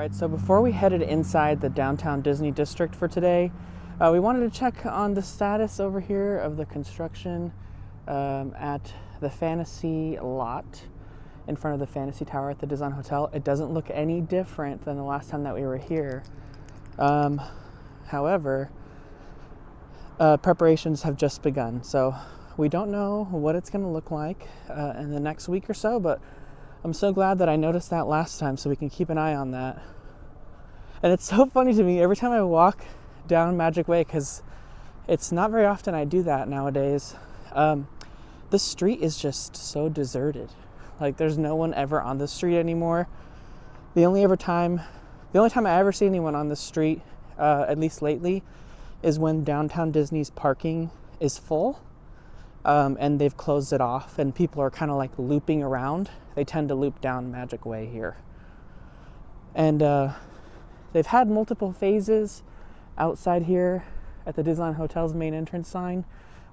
Alright, so before we headed inside the downtown Disney district for today, we wanted to check on the status over here of the construction at the Fantasy lot in front of the Fantasy Tower at the Disneyland Hotel. It doesn't look any different than the last time that we were here. However, preparations have just begun, so we don't know what it's going to look like in the next week or so, but I'm so glad that I noticed that last time so we can keep an eye on that. And it's so funny to me every time I walk down Magic Way, because it's not very often I do that nowadays. The street is just so deserted. Like, there's no one ever on the street anymore. The only time I ever see anyone on the street, at least lately, is when downtown Disney's parking is full. And they've closed it off and people are kind of like looping around. They tend to loop down Magic Way here. And they've had multiple phases outside here at the Disneyland Hotel's main entrance sign,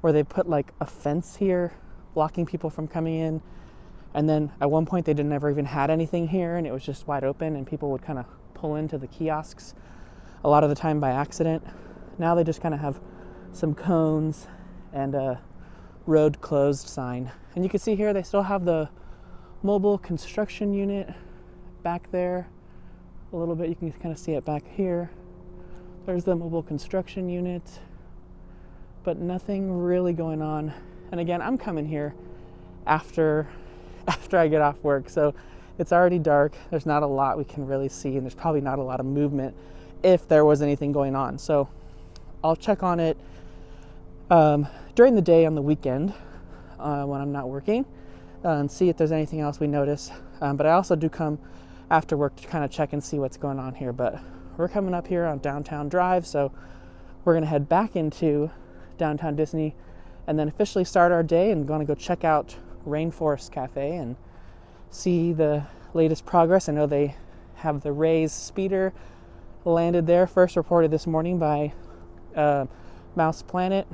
where they put like a fence here blocking people from coming in. And then at one point they never even had anything here and it was just wide open and people would kind of pull into the kiosks a lot of the time by accident. Now they just kind of have some cones and a road closed sign. And you can see here they still have the mobile construction unit back there a little bit. You can kind of see it back here. There's the mobile construction unit, but nothing really going on. And again, I'm coming here after I get off work, so it's already dark. There's not a lot we can really see, and there's probably not a lot of movement if there was anything going on. So I'll check on it during the day on the weekend when I'm not working and see if there's anything else we notice. But I also do come after work to kind of check and see what's going on here. But we're coming up here on Downtown Drive, so we're going to head back into downtown Disney and then officially start our day and going to go check out Rainforest Cafe and see the latest progress. I know they have the Ray's speeder landed there, first reported this morning by Mouse Planet.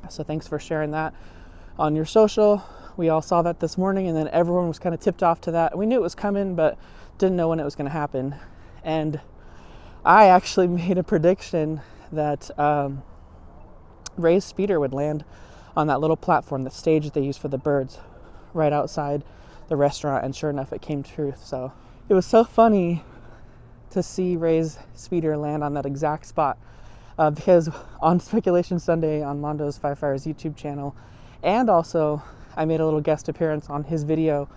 So thanks for sharing that on your social. We all saw that this morning, and then everyone was kind of tipped off to that. We knew it was coming, but didn't know when it was going to happen. And I actually made a prediction that Ray's speeder would land on that little platform, the stage that they use for the birds, right outside the restaurant, and sure enough, it came true. So it was so funny to see Ray's speeder land on that exact spot. Because on Speculation Sunday on Mondo's Five Fires YouTube channel, and also I made a little guest appearance on his video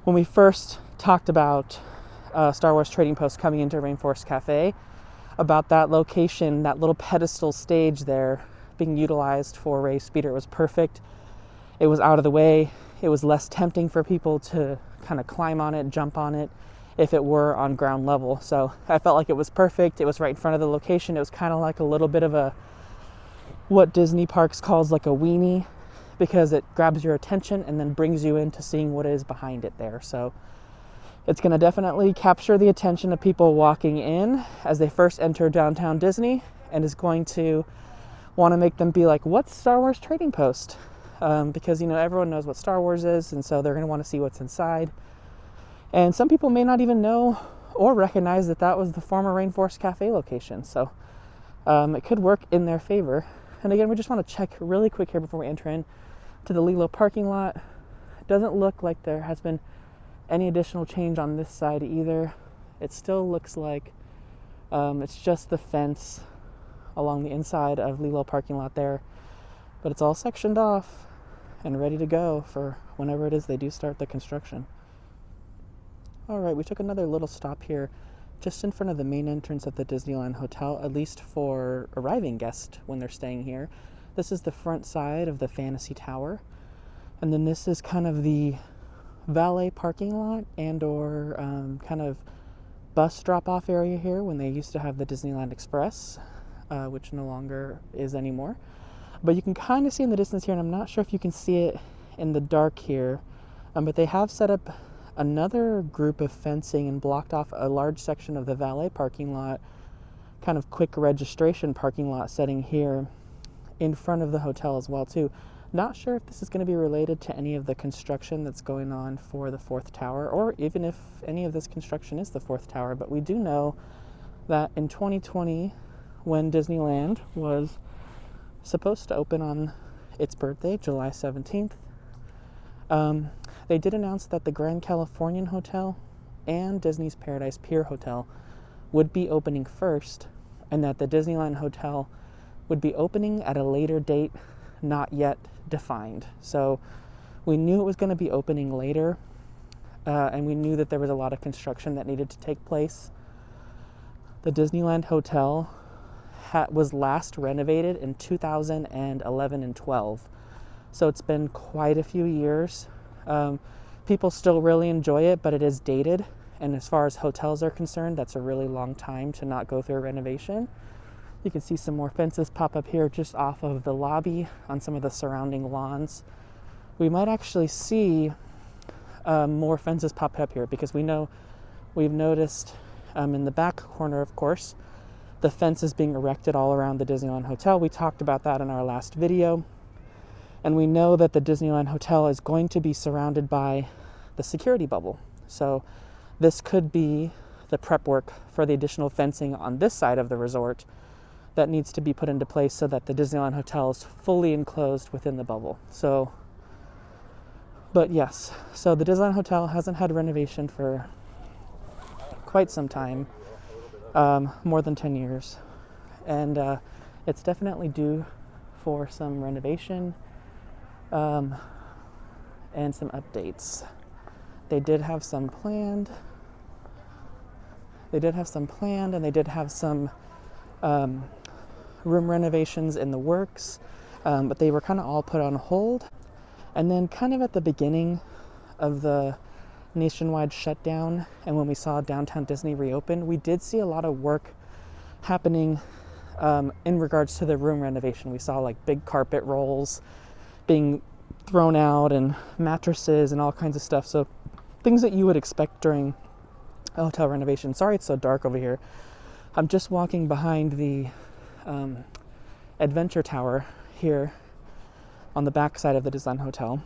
when we first talked about Star Wars Trading Post coming into Rainforest Cafe, about that location, that little pedestal stage there being utilized for Ray's speeder. It was perfect. It was out of the way. It was less tempting for people to kind of climb on it, jump on it, if it were on ground level. So I felt like it was perfect. It was right in front of the location. It was kind of like a little bit of a, what Disney Parks calls like a weenie, because it grabs your attention and then brings you into seeing what is behind it there. So it's going to definitely capture the attention of people walking in as they first enter downtown Disney, and is going to want to make them be like, what's Star Wars Trading Post? Because, you know, everyone knows what Star Wars is, and so they're going to want to see what's inside. And some people may not even know or recognize that that was the former Rainforest Cafe location. So it could work in their favor. And again, we just want to check really quick here before we enter in to the Lilo parking lot. It doesn't look like there has been any additional change on this side either. It still looks like it's just the fence along the inside of Lilo parking lot there. But it's all sectioned off and ready to go for whenever it is they do start the construction. All right, we took another little stop here just in front of the main entrance of the Disneyland Hotel, at least for arriving guests when they're staying here. This is the front side of the Fantasy Tower. And then this is kind of the valet parking lot and or kind of bus drop-off area here when they used to have the Disneyland Express, which no longer is anymore. But you can kind of see in the distance here, and I'm not sure if you can see it in the dark here, but they have set up another group of fencing and blocked off a large section of the valet parking lot, kind of quick registration parking lot setting here in front of the hotel as well too. Not sure if this is going to be related to any of the construction that's going on for the fourth tower, or even if any of this construction is the fourth tower, but we do know that in 2020, when Disneyland was supposed to open on its birthday, July 17th, they did announce that the Grand Californian Hotel and Disney's Paradise Pier Hotel would be opening first, and that the Disneyland Hotel would be opening at a later date, not yet defined. So we knew it was going to be opening later, and we knew that there was a lot of construction that needed to take place. The Disneyland Hotel was last renovated in 2011 and 12, so it's been quite a few years. People still really enjoy it, but it is dated, and as far as hotels are concerned, that's a really long time to not go through a renovation. You can see some more fences pop up here just off of the lobby on some of the surrounding lawns. We might actually see more fences pop up here, because we've noticed in the back corner, of course, the fence is being erected all around the Disneyland Hotel. We talked about that in our last video. And we know that the Disneyland Hotel is going to be surrounded by the security bubble. So this could be the prep work for the additional fencing on this side of the resort that needs to be put into place so that the Disneyland Hotel is fully enclosed within the bubble. So, but yes, so the Disneyland Hotel hasn't had renovation for quite some time, more than 10 years. And it's definitely due for some renovation and some updates. They did have some planned. And they did have some room renovations in the works, but they were kind of all put on hold. And then kind of at the beginning of the nationwide shutdown, and when we saw Downtown Disney reopen, we did see a lot of work happening in regards to the room renovation. We saw like big carpet rolls being thrown out and mattresses and all kinds of stuff. So things that you would expect during a hotel renovation. Sorry it's so dark over here. I'm just walking behind the Adventure Tower here on the back side of the Disneyland Hotel,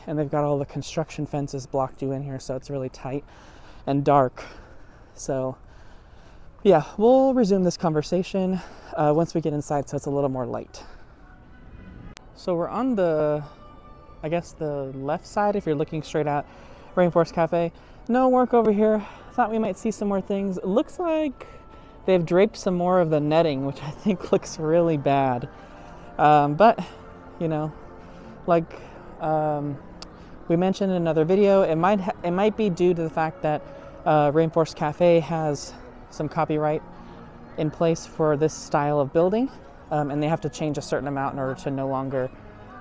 and they've got all the construction fences blocked you in here, so it's really tight and dark. So yeah, we'll resume this conversation once we get inside, so it's a little more light. So we're on the, I guess, the left side if you're looking straight at Rainforest Cafe. No work over here. Thought we might see some more things. It looks like they've draped some more of the netting, which I think looks really bad. But, you know, like we mentioned in another video, it might be due to the fact that Rainforest Cafe has some copyright in place for this style of building, and they have to change a certain amount in order to no longer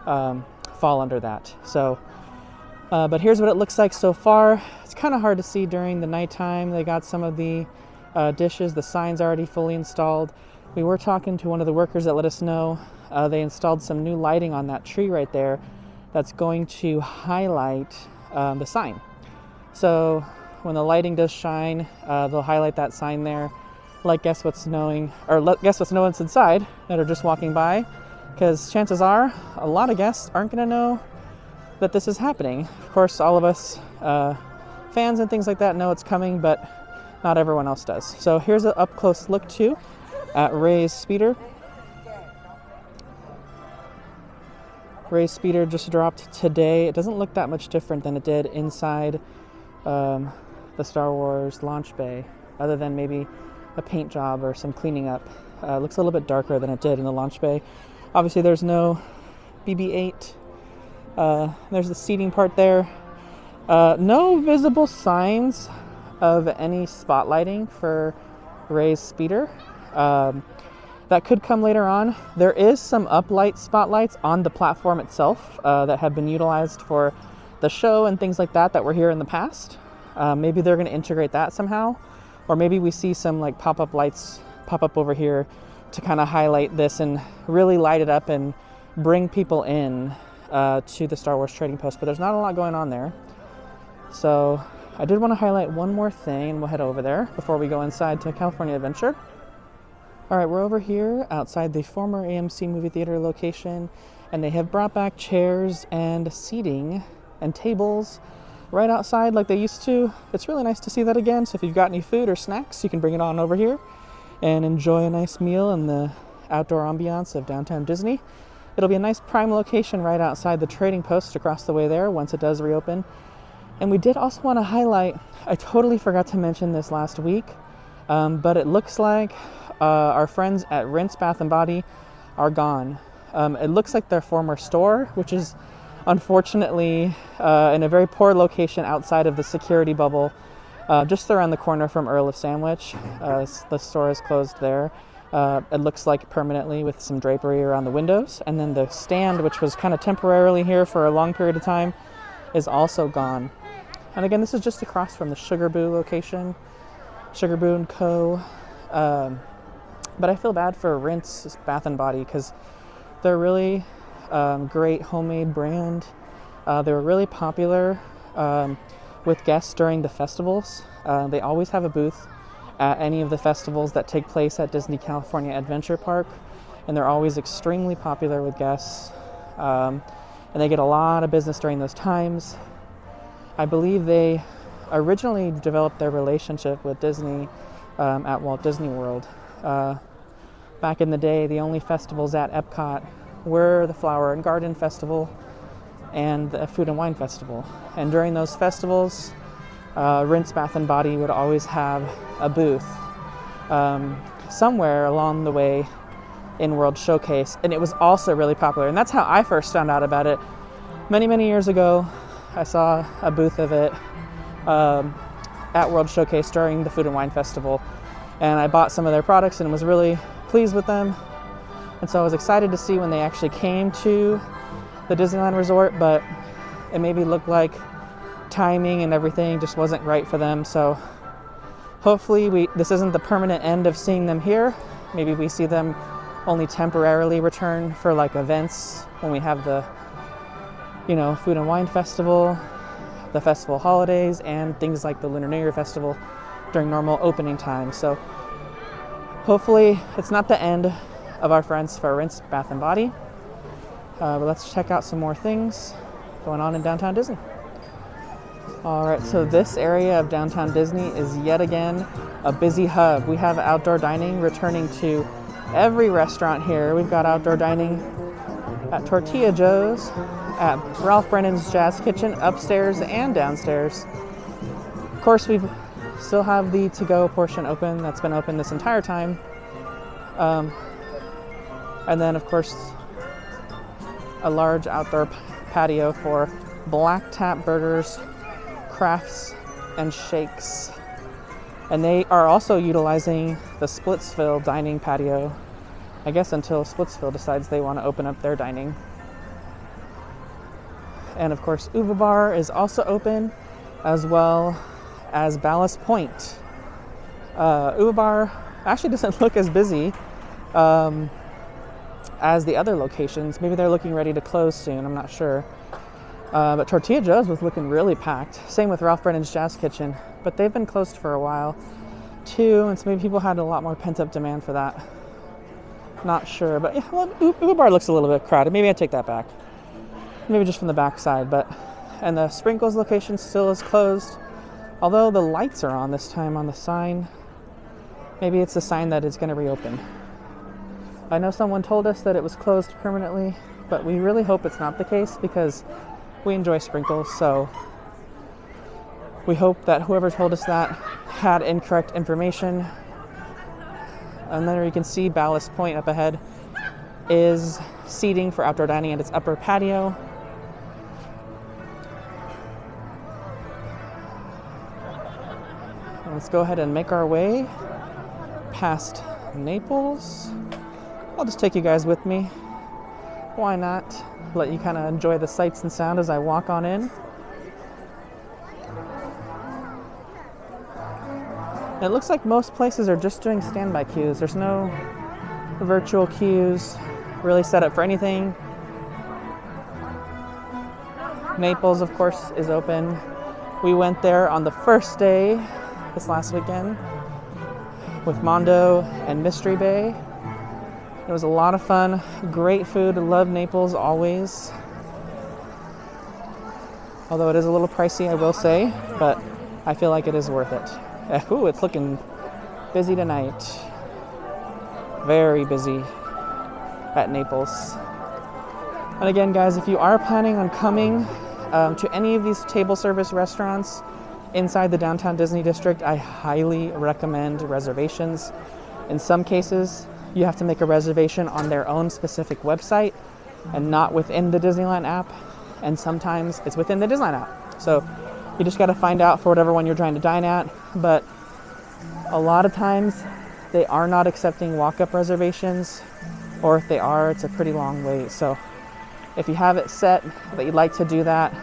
fall under that. So, but here's what it looks like so far. It's kind of hard to see during the nighttime. They got some of the dishes, the signs already fully installed. We were talking to one of the workers that let us know they installed some new lighting on that tree right there that's going to highlight the sign. So when the lighting does shine, they'll highlight that sign there. Like guess what's knowing, or guess what's no one's inside that are just walking by, because chances are a lot of guests aren't going to know that this is happening. Of course, all of us fans and things like that know it's coming, but not everyone else does. So here's an up close look too at Ray's Speeder. Ray's Speeder just dropped today. It doesn't look that much different than it did inside the Star Wars launch bay, other than maybe a paint job or some cleaning up. It looks a little bit darker than it did in the launch bay. Obviously there's no BB-8. There's the seating part there. No visible signs of any spotlighting for Ray's Speeder. That could come later on. There is some uplight spotlights on the platform itself that have been utilized for the show and things like that were here in the past. Maybe they're going to integrate that somehow, or maybe we see some like pop-up lights pop up over here to kind of highlight this and really light it up and bring people in to the Star Wars Trading Post. But there's not a lot going on there. So I did want to highlight one more thing, and we'll head over there before we go inside to California Adventure. All right, we're over here outside the former AMC movie theater location, and they have brought back chairs and seating and tables right outside like they used to. It's really nice to see that again. So if you've got any food or snacks, you can bring it on over here and enjoy a nice meal in the outdoor ambiance of downtown Disney. It'll be a nice prime location right outside the trading post across the way there once it does reopen. And we did also want to highlight, I totally forgot to mention this last week, but it looks like our friends at Rinse Bath & Body are gone. It looks like their former store, which is unfortunately in a very poor location outside of the security bubble, just around the corner from Earl of Sandwich. The store is closed there. It looks like permanently with some drapery around the windows. And then the stand, which was kind of temporarily here for a long period of time, is also gone. And again, this is just across from the Sugar Boo location, Sugar Boo & Co. But I feel bad for Rinse Bath & Body because they're really great homemade brand. They were really popular with guests during the festivals. They always have a booth at any of the festivals that take place at Disney California Adventure Park, and they're always extremely popular with guests. And they get a lot of business during those times. I believe they originally developed their relationship with Disney at Walt Disney World. Back in the day, the only festivals at Epcot were the Flower and Garden Festival and the Food and Wine Festival. And during those festivals, Rinse Bath & Body would always have a booth somewhere along the way in World Showcase. And it was also really popular. And that's how I first found out about it. Many, many years ago, I saw a booth of it at World Showcase during the Food and Wine Festival. And I bought some of their products and was really pleased with them. And so I was excited to see when they actually came to the Disneyland Resort, but it maybe looked like timing and everything just wasn't right for them. So hopefully this isn't the permanent end of seeing them here. Maybe we see them only temporarily return for like events when we have the, Food and Wine Festival, the festival holidays, and things like the Lunar New Year Festival during normal opening time. So hopefully it's not the end of our friends for Rinse Bath & Body. But let's check out some more things going on in downtown Disney. All right, so this area of downtown Disney is yet again a busy hub. We have outdoor dining returning to every restaurant here. We've got outdoor dining at Tortilla Joe's, at Ralph Brennan's Jazz Kitchen, upstairs and downstairs. Of course, we still have the to-go portion open. That's been open this entire time. And then, of course, a large outdoor patio for Black Tap Burgers, crafts, and shakes. And they are also utilizing the Splitsville dining patio, I guess until Splitsville decides they want to open up their dining. And of course, Uva Bar is also open, as well as Ballast Point. Uva Bar actually doesn't look as busy as the other locations. Maybe they're looking ready to close soon, I'm not sure. But Tortilla Joe's was looking really packed. Same with Ralph Brennan's Jazz Kitchen, but they've been closed for a while too, and so maybe people had a lot more pent-up demand for that. Not sure, but yeah, well, Uva Bar looks a little bit crowded. Maybe I take that back. Maybe just from the back side, and the Sprinkles location still is closed, although the lights are on this time on the sign. Maybe it's a sign that it's going to reopen. I know someone told us that it was closed permanently, but we really hope it's not the case because we enjoy Sprinkles, so we hope that whoever told us that had incorrect information. And then you can see Ballast Point up ahead is seating for outdoor dining at its upper patio. Let's go ahead and make our way past Naples. I'll just take you guys with me. Why not? Let you kind of enjoy the sights and sound as I walk on in. It looks like most places are just doing standby queues. There's no virtual queues really set up for anything. Naples, of course, is open. We went there on the first day this last weekend with Mondo and Mystery Bay. It was a lot of fun. Great food. Love Naples always. Although it is a little pricey, I will say, but I feel like it is worth it. Ooh, it's looking busy tonight. Very busy at Naples. And again, guys, if you are planning on coming to any of these table service restaurants inside the downtown Disney district, I highly recommend reservations. In some cases, you have to make a reservation on their own specific website and not within the Disneyland app. And sometimes it's within the Disneyland app. So you just got to find out for whatever one you're trying to dine at. But a lot of times they are not accepting walk-up reservations, or if they are, it's a pretty long wait. So if you have it set that you'd like to do that,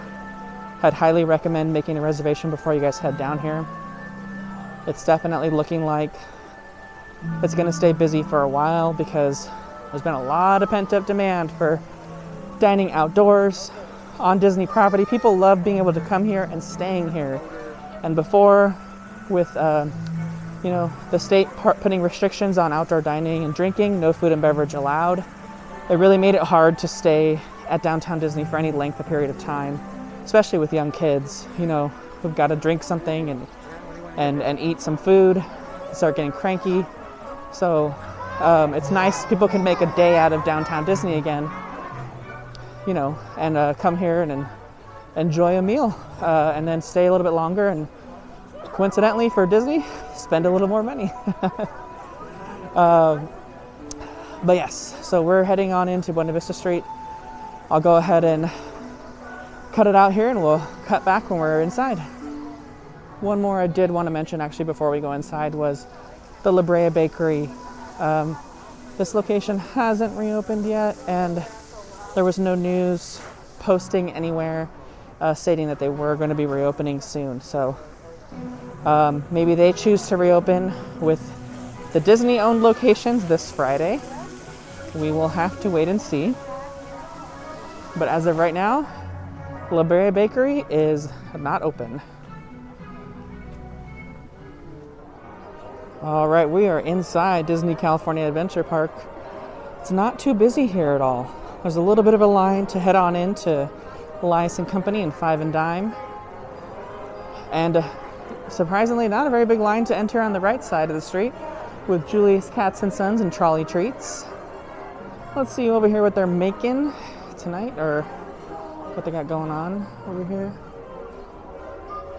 I'd highly recommend making a reservation before you guys head down here. It's definitely looking like it's going to stay busy for a while because there's been a lot of pent-up demand for dining outdoors on Disney property. People love being able to come here and staying here. And before, with the state putting restrictions on outdoor dining and drinking, no food and beverage allowed, it really made it hard to stay at downtown Disney for any length of period of time, especially with young kids, who've got to drink something and eat some food, start getting cranky. So it's nice people can make a day out of downtown Disney again, and come here and enjoy a meal, and then stay a little bit longer, and coincidentally for Disney, spend a little more money. But yes, so we're heading on into Buena Vista Street. I'll go ahead and cut it out here and we'll cut back when we're inside. One more I did want to mention actually before we go inside was the Brea Bakery. This location hasn't reopened yet, and there was no news posting anywhere stating that they were going to be reopening soon. So maybe they choose to reopen with the Disney-owned locations this Friday. We will have to wait and see. But as of right now, Brea Bakery is not open. All right, we are inside Disney California Adventure Park. It's not too busy here at all. There's a little bit of a line to head on into Elias & Company and Five and Dime. And surprisingly, not a very big line to enter on the right side of the street with Julie's Cats and Sons and Trolley Treats. Let's see over here what they're making tonight, or what they got going on over here.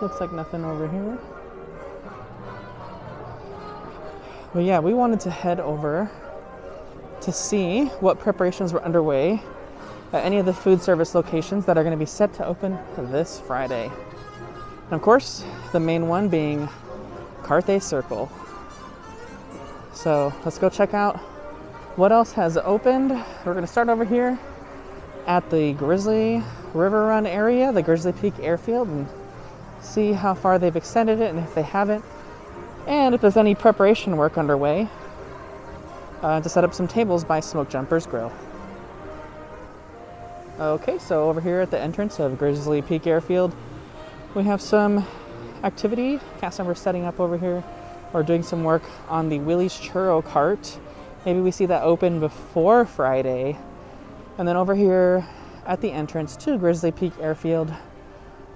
Looks like nothing over here. But yeah, we wanted to head over to see what preparations were underway at any of the food service locations that are going to be set to open this Friday. And of course, the main one being Carthay Circle. So let's go check out what else has opened. We're going to start over here at the Grizzly River Run area, the Grizzly Peak Airfield, and see how far they've extended it and if they haven't, and if there's any preparation work underway to set up some tables by Smokejumpers Grill. Okay, so over here at the entrance of Grizzly Peak Airfield, we have some activity. Cast members setting up over here or doing some work on the Willie's Churro Cart. Maybe we see that open before Friday. And then over here at the entrance to Grizzly Peak Airfield,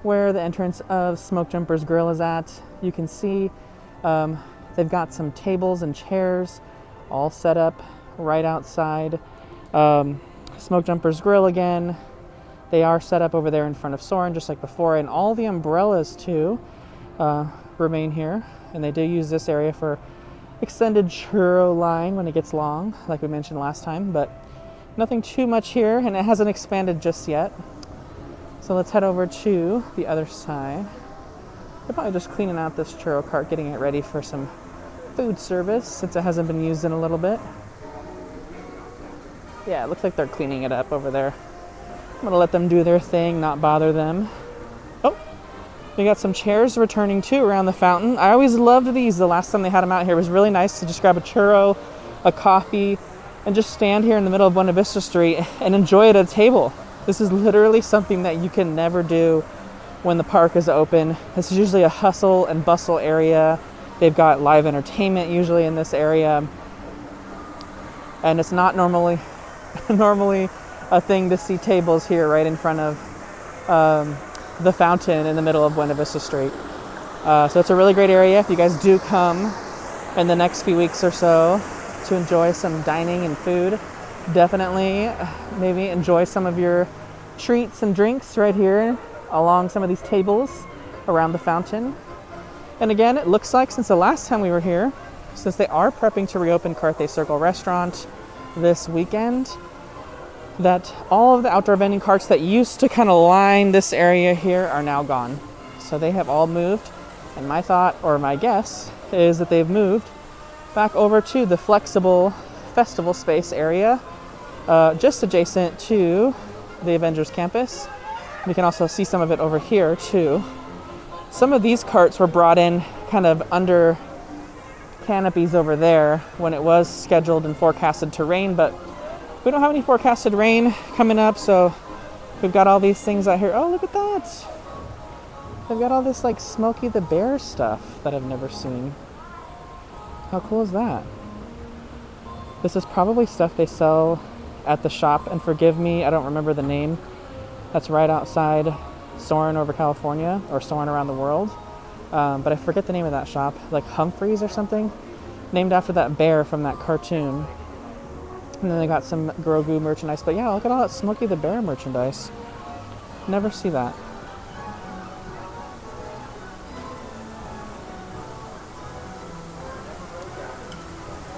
where the entrance of Smokejumpers Grill is at, you can see they've got some tables and chairs all set up right outside Smokejumpers Grill again. They are set up over there in front of Soarin' just like before, and all the umbrellas too remain here. And they do use this area for extended churro line when it gets long, like we mentioned last time, but nothing too much here, and it hasn't expanded just yet. So let's head over to the other side. They're probably just cleaning out this churro cart, getting it ready for some food service since it hasn't been used in a little bit. Yeah, it looks like they're cleaning it up over there. I'm gonna let them do their thing, not bother them. Oh, we got some chairs returning too around the fountain. I always loved these. The last time they had them out here, it was really nice to just grab a churro, a coffee, and just stand here in the middle of Buena Vista Street and enjoy it at a table. This is literally something that you can never do when the park is open. This is usually a hustle and bustle area. They've got live entertainment usually in this area. And it's not normally a thing to see tables here right in front of the fountain in the middle of Buena Vista Street. So it's a really great area if you guys do come in the next few weeks or so to enjoy some dining and food. Definitely maybe enjoy some of your treats and drinks right here along some of these tables around the fountain. And again, it looks like since the last time we were here, since they are prepping to reopen Carthay Circle Restaurant this weekend, that all of the outdoor vending carts that used to kind of line this area here are now gone. So they have all moved, and my thought, or my guess, is that they've moved back over to the flexible festival space area, just adjacent to the Avengers Campus. We can also see some of it over here too. Some of these carts were brought in kind of under canopies over there when it was scheduled and forecasted to rain, but we don't have any forecasted rain coming up, so we've got all these things out here. Oh, look at that. They've got all this like Smokey the Bear stuff that I've never seen. How cool is that? This is probably stuff they sell at the shop, and forgive me, I don't remember the name. That's right outside Soarin' over California, or Soarin' around the world. But I forget the name of that shop, like Humphreys or something, named after that bear from that cartoon. And then they got some Grogu merchandise. But yeah, look at all that Smokey the Bear merchandise. Never see that.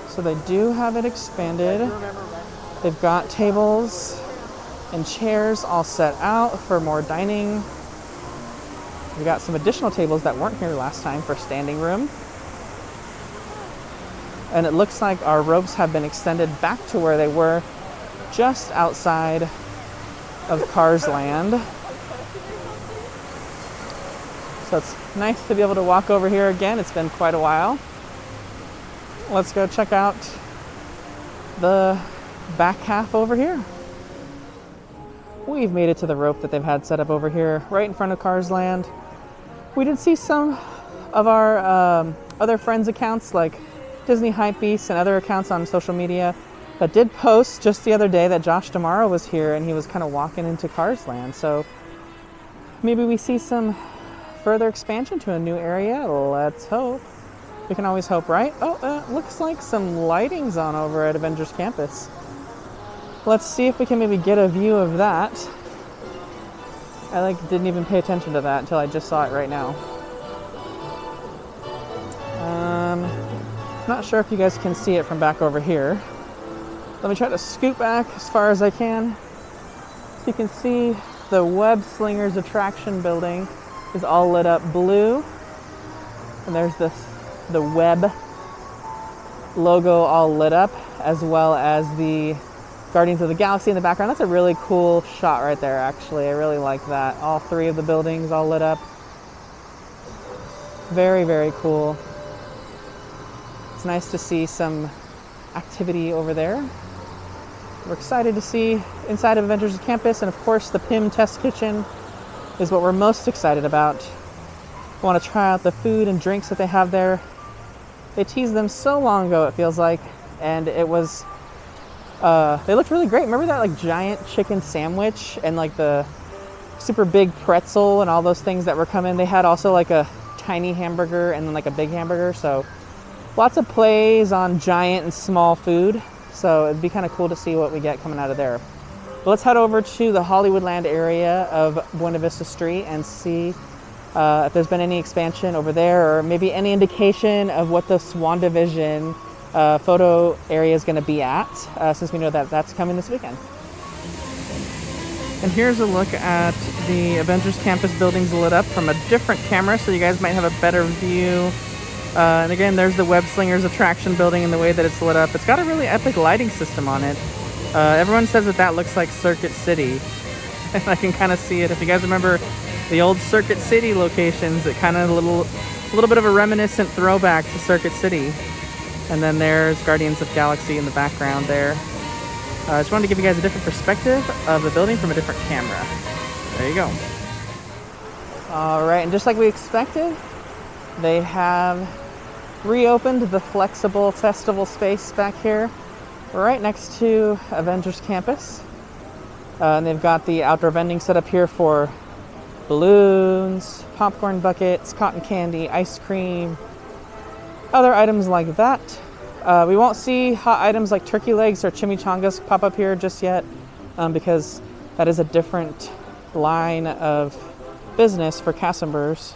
So they do have it expanded. They've got tables and chairs all set out for more dining. We got some additional tables that weren't here last time for standing room. And it looks like our ropes have been extended back to where they were, just outside of Cars Land. So it's nice to be able to walk over here again. It's been quite a while. Let's go check out the back half over here. We've made it to the rope that they've had set up over here, right in front of Cars Land. We did see some of our other friends' accounts, like Disney Hypebeast and other accounts on social media, that did post just the other day that Josh D'Amaro was here and he was kind of walking into Cars Land. So maybe we see some further expansion to a new area. Let's hope. We can always hope, right? Oh, looks like some lighting's on over at Avengers Campus. Let's see if we can maybe get a view of that. I didn't even pay attention to that until I just saw it right now. Not sure if you guys can see it from back over here. Let me try to scoot back as far as I can. So you can see the Web Slingers attraction building is all lit up blue. And there's the Web logo all lit up, as well as the Guardians of the Galaxy in the background. That's a really cool shot right there, actually. I really like that. All three of the buildings all lit up. Very, very cool. It's nice to see some activity over there. We're excited to see inside of Avengers Campus, and of course the PIM test kitchen is what we're most excited about. We want to try out the food and drinks that they have there. They teased them so long ago, it feels like, and it was they looked really great. Remember that giant chicken sandwich and the super big pretzel and all those things that were coming? They had also a tiny hamburger and then a big hamburger. So lots of plays on giant and small food. So it'd be kind of cool to see what we get coming out of there. But let's head over to the Hollywoodland area of Buena Vista Street and see if there's been any expansion over there, or maybe any indication of what the WandaVision photo area is going to be at, since we know that that's coming this weekend. And here's a look at the Avengers Campus buildings lit up from a different camera, so you guys might have a better view. And again, there's the Web Slingers attraction building and the way that it's lit up. It's got a really epic lighting system on it. Everyone says that looks like Circuit City. And I can kind of see it. If you guys remember the old Circuit City locations, it kind of a little bit of a reminiscent throwback to Circuit City. And then there's Guardians of the Galaxy in the background there. I just wanted to give you guys a different perspective of the building from a different camera. There you go. All right, and just like we expected, they have reopened the flexible festival space back here. right next to Avengers Campus. And they've got the outdoor vending set up here for balloons, popcorn buckets, cotton candy, ice cream, other items like that. We won't see hot items like turkey legs or chimichangas pop up here just yet, because that is a different line of business for Cassembers.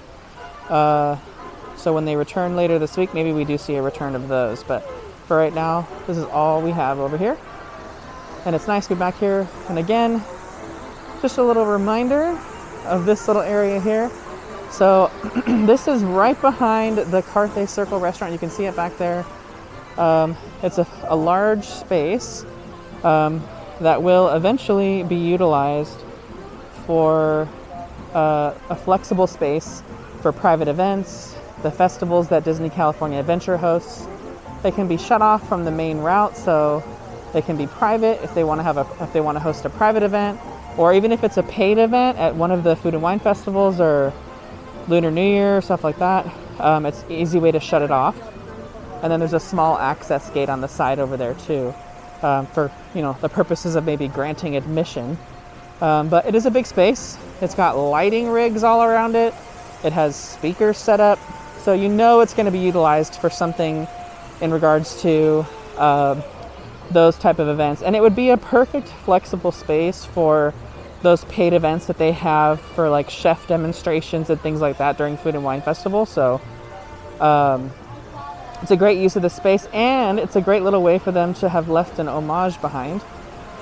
So when they return later this week, maybe we do see a return of those. But for right now, this is all we have over here. And it's nice to be back here. And again, just a little reminder of this little area here. So this is right behind the Carthay Circle restaurant. You can see it back there. It's a large space that will eventually be utilized for a flexible space for private events, the festivals that Disney California Adventure hosts. They can be shut off from the main route, so they can be private if they want to host a private event, or even if it's a paid event at one of the food and wine festivals or Lunar New Year, stuff like that. It's an easy way to shut it off. And then there's a small access gate on the side over there too, for the purposes of maybe granting admission. But it is a big space. It's got lighting rigs all around it. It has speakers set up, so it's going to be utilized for something in regards to those type of events. And it would be a perfect flexible space for those paid events that they have for like chef demonstrations and things like that during Food and Wine Festival. So it's a great use of the space, and it's a great little way for them to have left an homage behind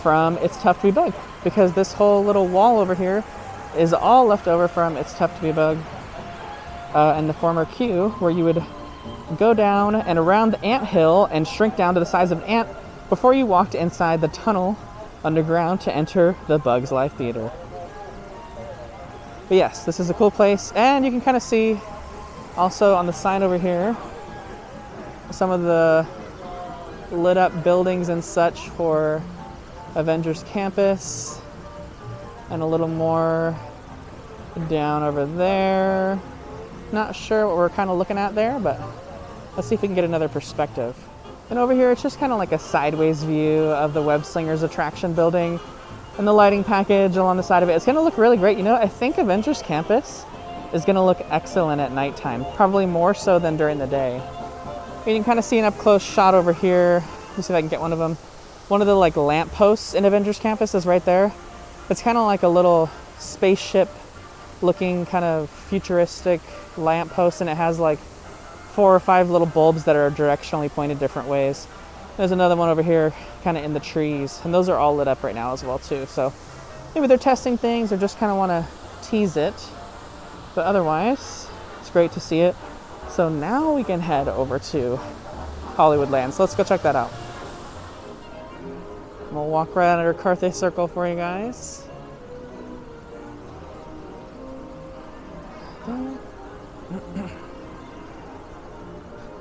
from It's Tough to Be Bug, because this whole little wall over here is all left over from It's Tough to Be Bug and the former queue, where you would go down and around the ant hill and shrink down to the size of an ant before you walked inside the tunnel underground to enter the Bugs Life Theater. But yes, this is a cool place, and you can kind of see also on the sign over here some of the lit up buildings and such for Avengers Campus, and a little more down over there. Not sure what we're kind of looking at there, but let's see if we can get another perspective. And over here, it's just kind of like a sideways view of the Web Slingers attraction building and the lighting package along the side of it. It's going to look really great. I think Avengers Campus is going to look excellent at nighttime, probably more so than during the day. You can kind of see an up close shot over here. Let me see if I can get one of them. One of the like lamp posts in Avengers Campus is right there. It's kind of like a little spaceship looking kind of futuristic lamp post, and it has like 4 or 5 little bulbs that are directionally pointed different ways. There's another one over here kind of in the trees, and those are all lit up right now as well too. So maybe they're testing things or just kind of want to tease it, but otherwise it's great to see it. So now we can head over to Hollywoodland. So let's go check that out. We'll walk right under Carthay Circle for you guys.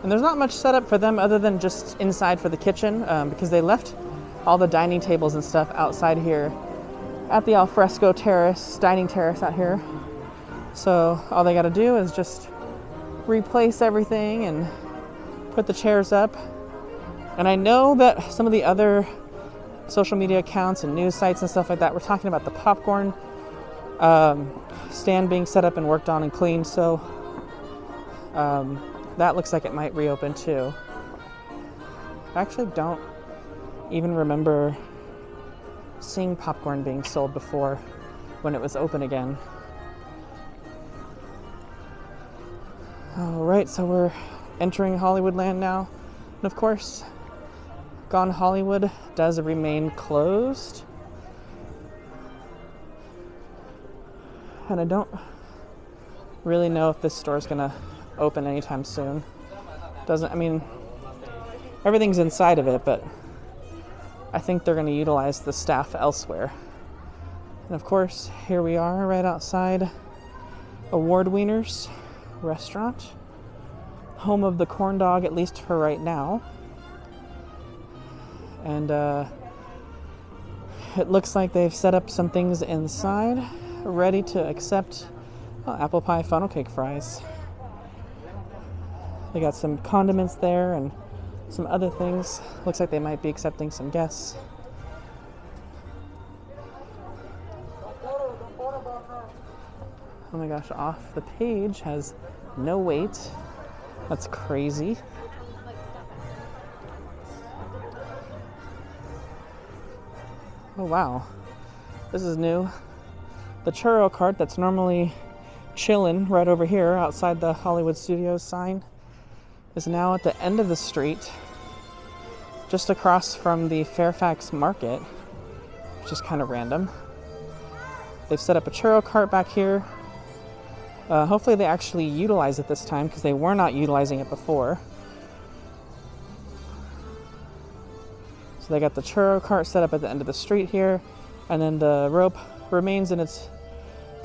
And there's not much set up for them other than just inside for the kitchen, because they left all the dining tables and stuff outside here at the alfresco terrace, dining terrace out here. So all they got to do is just replace everything and put the chairs up. And I know that some of the other social media accounts and news sites and stuff like that were talking about the popcorn stand being set up and worked on and cleaned. So that looks like it might reopen too. I actually don't even remember seeing popcorn being sold before when it was open again. All right, so we're entering Hollywoodland now. And of course, Gone Hollywood does remain closed. And I don't really know if this store is gonna open anytime soon. Everything's inside of it, but I think they're gonna utilize the staff elsewhere. And of course, here we are right outside Award Wieners restaurant, home of the corn dog, at least for right now. And it looks like they've set up some things inside, ready to accept apple pie funnel cake fries. They got some condiments there and some other things. Looks like they might be accepting some guests. Oh my gosh, off the page has no wait. That's crazy. Oh wow, this is new. The Churro Cart that's normally chilling right over here outside the Hollywood Studios sign is now at the end of the street, just across from the Fairfax Market, which is kind of random. They've set up a Churro Cart back here. Hopefully they actually utilize it this time because they were not utilizing it before. So they got the Churro Cart set up at the end of the street here, and then the rope remains in its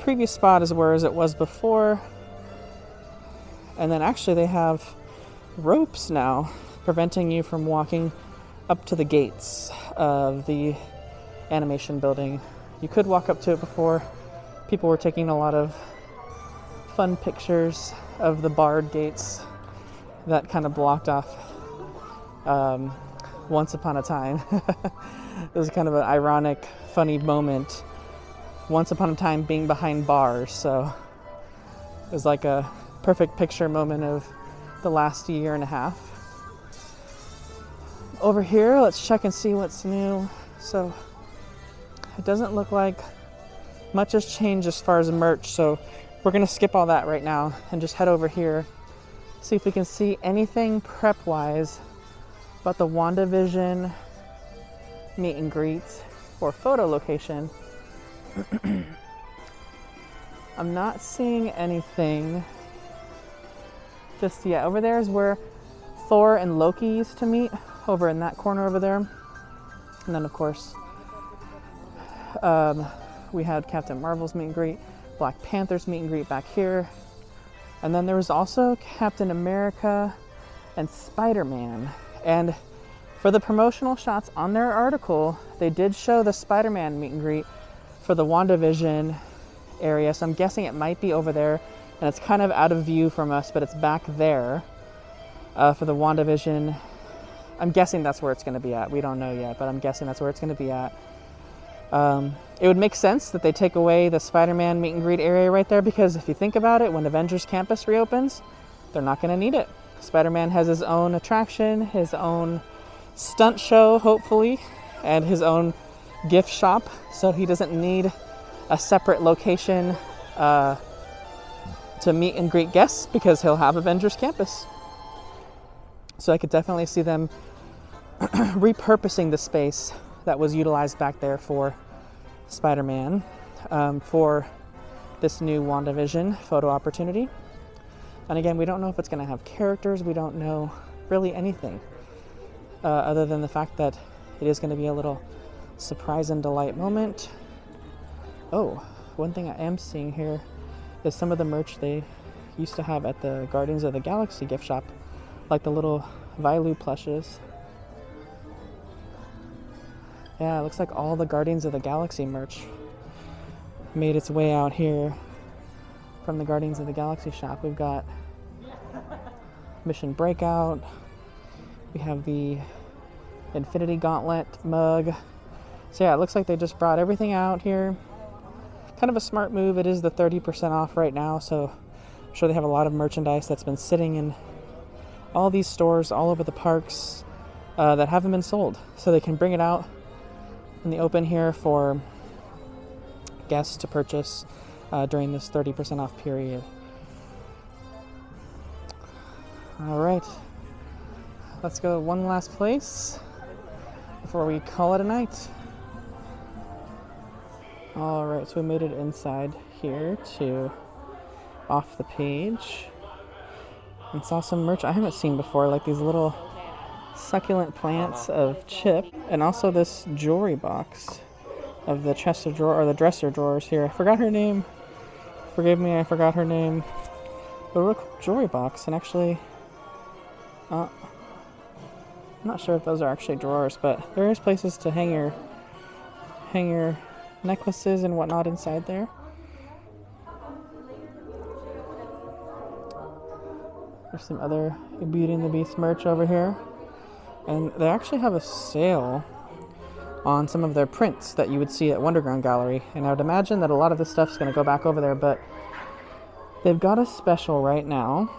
previous spot as where it was before. And then actually they have ropes now preventing you from walking up to the gates of the animation building. You could walk up to it before. People were taking a lot of fun pictures of the barred gates that kind of blocked off Once Upon a Time. It was kind of an ironic, funny moment. Once Upon a Time being behind bars, so it was like a perfect picture moment of the last year and a half. Over here, let's check and see what's new. So it doesn't look like much has changed as far as merch, so we're gonna skip all that right now and just head over here, see if we can see anything prep-wise about the WandaVision meet and greet or photo location. I'm not seeing anything just yet. Over there is where Thor and Loki used to meet, over in that corner over there. And then of course, we had Captain Marvel's meet and greet, Black Panther's meet and greet back here. And then there was also Captain America and Spider-Man. And for the promotional shots on their article, they did show the Spider-Man meet and greet for the WandaVision area. So I'm guessing it might be over there, and it's kind of out of view from us, but it's back there for the WandaVision. I'm guessing that's where it's going to be at. We don't know yet, but I'm guessing that's where it's going to be at. It would make sense that they take away the Spider-Man meet and greet area right there, because if you think about it, when Avengers Campus reopens, they're not going to need it. Spider-Man has his own attraction, his own stunt show, hopefully, and his own gift shop, so he doesn't need a separate location to meet and greet guests, because he'll have Avengers Campus. So I could definitely see them repurposing the space that was utilized back there for Spider-Man for this new WandaVision photo opportunity. And again, we don't know if it's going to have characters. We don't know really anything other than the fact that it is going to be a little surprise and delight moment. Oh, one thing I am seeing here is some of the merch they used to have at the Guardians of the Galaxy gift shop, like the little Vilu plushes. Yeah, it looks like all the Guardians of the Galaxy merch made its way out here from the Guardians of the Galaxy shop. We've got Mission Breakout. We have the Infinity Gauntlet mug. So yeah, it looks like they just brought everything out here. Kind of a smart move. It is the 30% off right now, so I'm sure they have a lot of merchandise that's been sitting in all these stores all over the parks that haven't been sold. So they can bring it out in the open here for guests to purchase during this 30% off period. All right, let's go one last place before we call it a night. All right, so we made it inside here to off the page and saw some merch I haven't seen before, like these little succulent plants of chip, and also this jewelry box of the chest of drawer or the dresser drawers here. I forgot her name. Forgive me, I forgot her name. But a real cool jewelry box, and actually, I'm not sure if those are actually drawers, but there is places to hang your necklaces and whatnot inside there. There's some other Beauty and the Beast merch over here. And they actually have a sale on some of their prints that you would see at Wonderground Gallery. And I would imagine that a lot of this stuff's going to go back over there, but they've got a special right now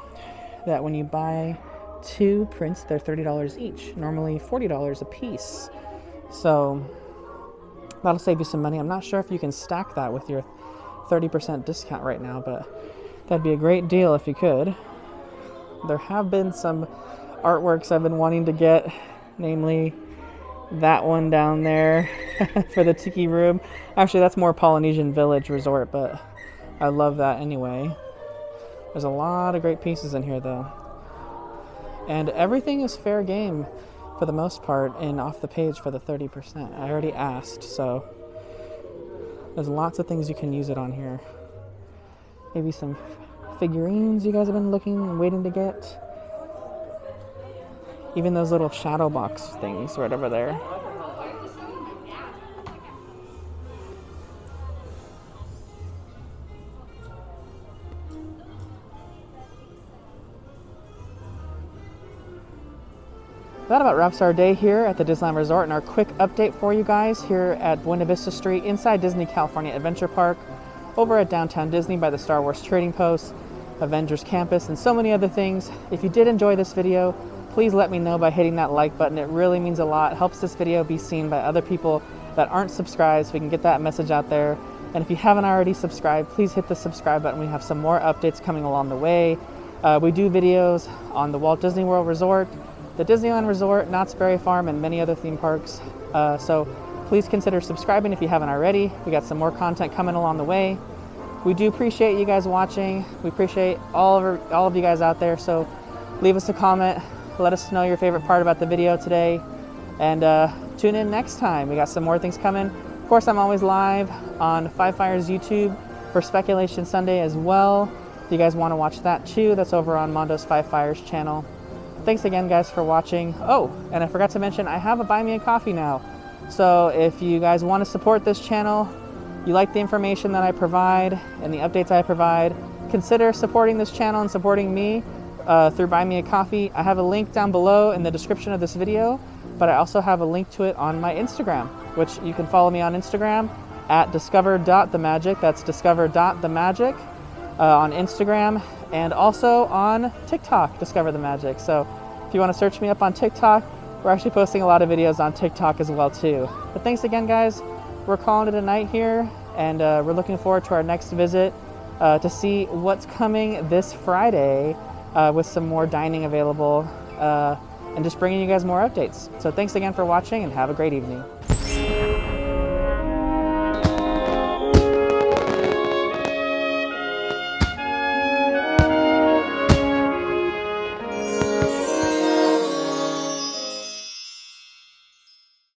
that when you buy 2 prints, they're $30 each. Normally $40 a piece. So that'll save you some money. I'm not sure if you can stack that with your 30% discount right now, but that'd be a great deal if you could. There have been some artworks I've been wanting to get, namely that one down there for the Tiki Room. Actually, that's more Polynesian Village Resort, but I love that anyway. There's a lot of great pieces in here though. And everything is fair game for the most part and off the page for the 30%. I already asked, so there's lots of things you can use it on here. Maybe some figurines you guys have been looking and waiting to get. Even those little shadow box things right over there. That about wraps our day here at the Disneyland Resort, and our quick update for you guys here at Buena Vista Street inside Disney California Adventure Park, over at Downtown Disney by the Star Wars Trading Post, Avengers Campus, and so many other things. If you did enjoy this video, please let me know by hitting that like button. It really means a lot. It helps this video be seen by other people that aren't subscribed so we can get that message out there. And if you haven't already subscribed, please hit the subscribe button. We have some more updates coming along the way. We do videos on the Walt Disney World Resort, the Disneyland Resort, Knott's Berry Farm, and many other theme parks. So please consider subscribing if you haven't already. We got some more content coming along the way. We do appreciate you guys watching. We appreciate all of you guys out there. So leave us a comment. Let us know your favorite part about the video today. And tune in next time. We got some more things coming. Of course, I'm always live on Five Fires YouTube for Speculation Sunday as well. If you guys want to watch that too, that's over on Mondo's Five Fires channel. Thanks again, guys, for watching. Oh, and I forgot to mention, I have a Buy Me a Coffee now. So if you guys want to support this channel, you like the information that I provide and the updates I provide, consider supporting this channel and supporting me through Buy Me a Coffee. I have a link down below in the description of this video, but I also have a link to it on my Instagram, which you can follow me on Instagram at discover.themagic. That's discover.themagic on Instagram, and also on TikTok, Discover the Magic. So if you want to search me up on TikTok, we're actually posting a lot of videos on TikTok as well too. But thanks again, guys. We're calling it a night here, and we're looking forward to our next visit to see what's coming this Friday. With some more dining available and just bringing you guys more updates. So thanks again for watching and have a great evening.